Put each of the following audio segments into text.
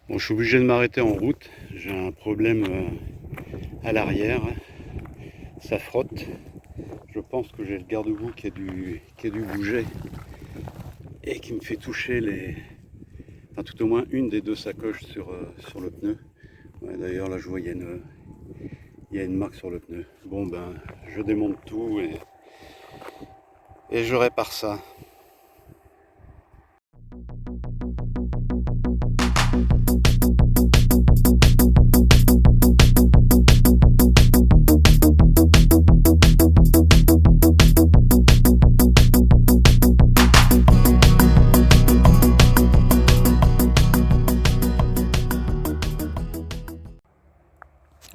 Bon, je suis obligé de m'arrêter en route. J'ai un problème à l'arrière. Ça frotte. Je pense que j'ai le garde-boue qui a dû bouger et qui me fait toucher enfin, tout au moins une des deux sacoches sur le pneu. Ouais, d'ailleurs, là, je vois, il y a une marque sur le pneu. Bon, ben, je démonte tout et je répare ça.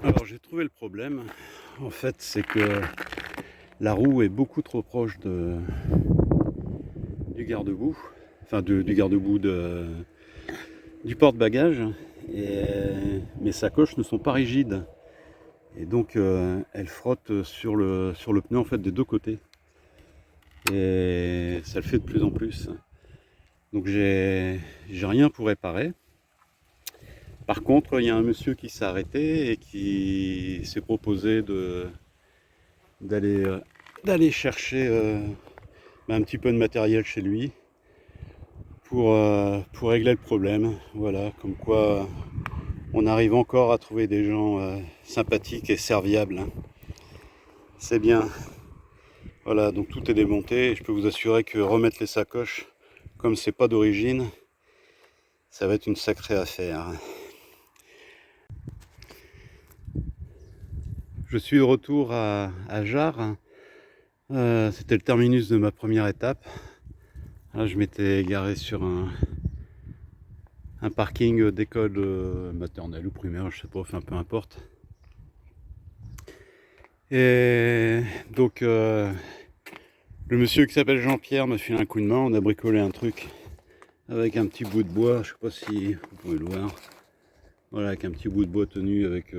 Alors, j'ai trouvé le problème. En fait, c'est que la roue est beaucoup trop proche du garde-boue. Enfin, du garde-boue du porte-bagages. Et mes sacoches ne sont pas rigides. Et donc, elles frottent sur le pneu en fait des deux côtés. Et ça le fait de plus en plus. Donc, j'ai rien pour réparer. Par contre, il y a un monsieur qui s'est arrêté et qui s'est proposé d'aller d'aller chercher un petit peu de matériel chez lui pour régler le problème. Voilà, comme quoi on arrive encore à trouver des gens sympathiques et serviables. C'est bien. Voilà, donc tout est démonté et je peux vous assurer que remettre les sacoches, comme c'est pas d'origine, ça va être une sacrée affaire. Je suis de retour à Jars. C'était le terminus de ma première étape. Là, je m'étais garé sur un parking d'école maternelle ou primaire, je sais pas, enfin peu importe. Et donc le monsieur qui s'appelle Jean-Pierre m'a filé un coup de main, on a bricolé un truc avec un petit bout de bois, je sais pas si vous pouvez le voir. Voilà, avec un petit bout de bois tenu avec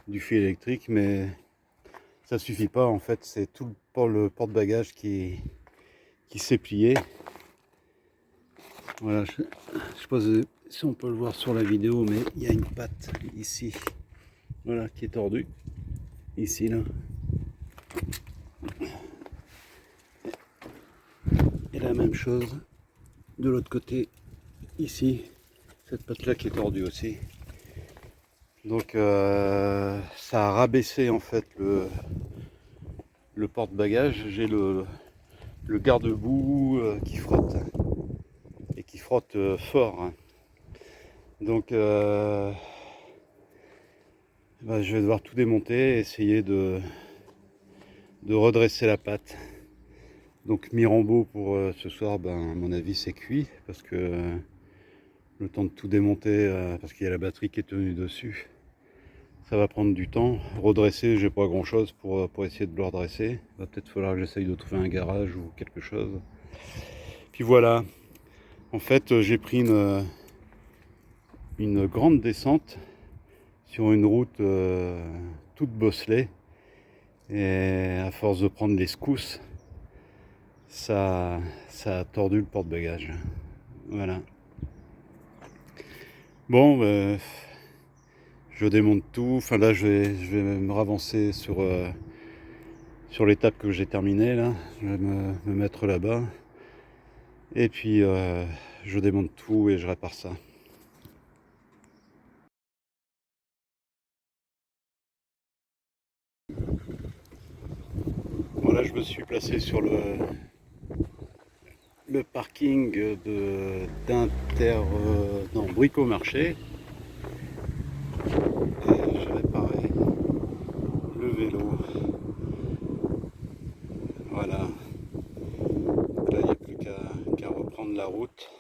du fil électrique, mais ça suffit pas en fait, c'est tout le porte-bagages qui s'est plié. Voilà, je sais pas si on peut le voir sur la vidéo, mais il y a une patte ici, voilà, qui est tordue, ici là. Et la même chose de l'autre côté, ici, cette patte là qui est tordue aussi. Donc ça a rabaissé en fait le porte-bagages. J'ai le garde-boue qui frotte et qui frotte fort. Donc je vais devoir tout démonter et essayer de redresser la patte. Donc Mirambeau pour ce soir, à mon avis c'est cuit parce que le temps de tout démonter, parce qu'il y a la batterie qui est tenue dessus, ça va prendre du temps. Redresser, j'ai pas grand chose pour essayer de le redresser. Il va peut-être falloir que j'essaye de trouver un garage ou quelque chose. Puis voilà, en fait j'ai pris une grande descente sur une route toute bosselée. Et à force de prendre les secousses, ça a tordu le porte-bagages. Voilà. Bon, je démonte tout. Enfin là, je vais me ravancer sur l'étape que j'ai terminée là. Je vais me mettre là-bas. Et puis je démonte tout et je répare ça. Voilà, je me suis placé sur le parking non, Bricomarché. Et je réparais le vélo. Voilà. Donc là, il n'y a plus qu'à reprendre la route.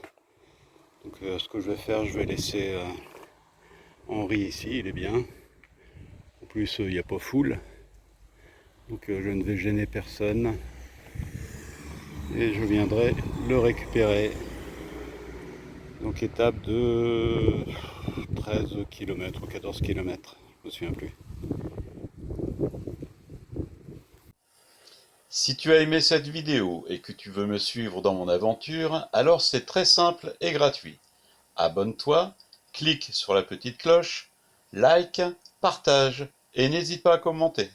Donc ce que je vais faire, je vais laisser Henri ici, il est bien. En plus, il n'y a pas foule. Donc je ne vais gêner personne. Et je viendrai le récupérer. Donc étape de 13 km ou 14 km, je me souviens plus. Si tu as aimé cette vidéo et que tu veux me suivre dans mon aventure, alors c'est très simple et gratuit. Abonne-toi, clique sur la petite cloche, like, partage et n'hésite pas à commenter.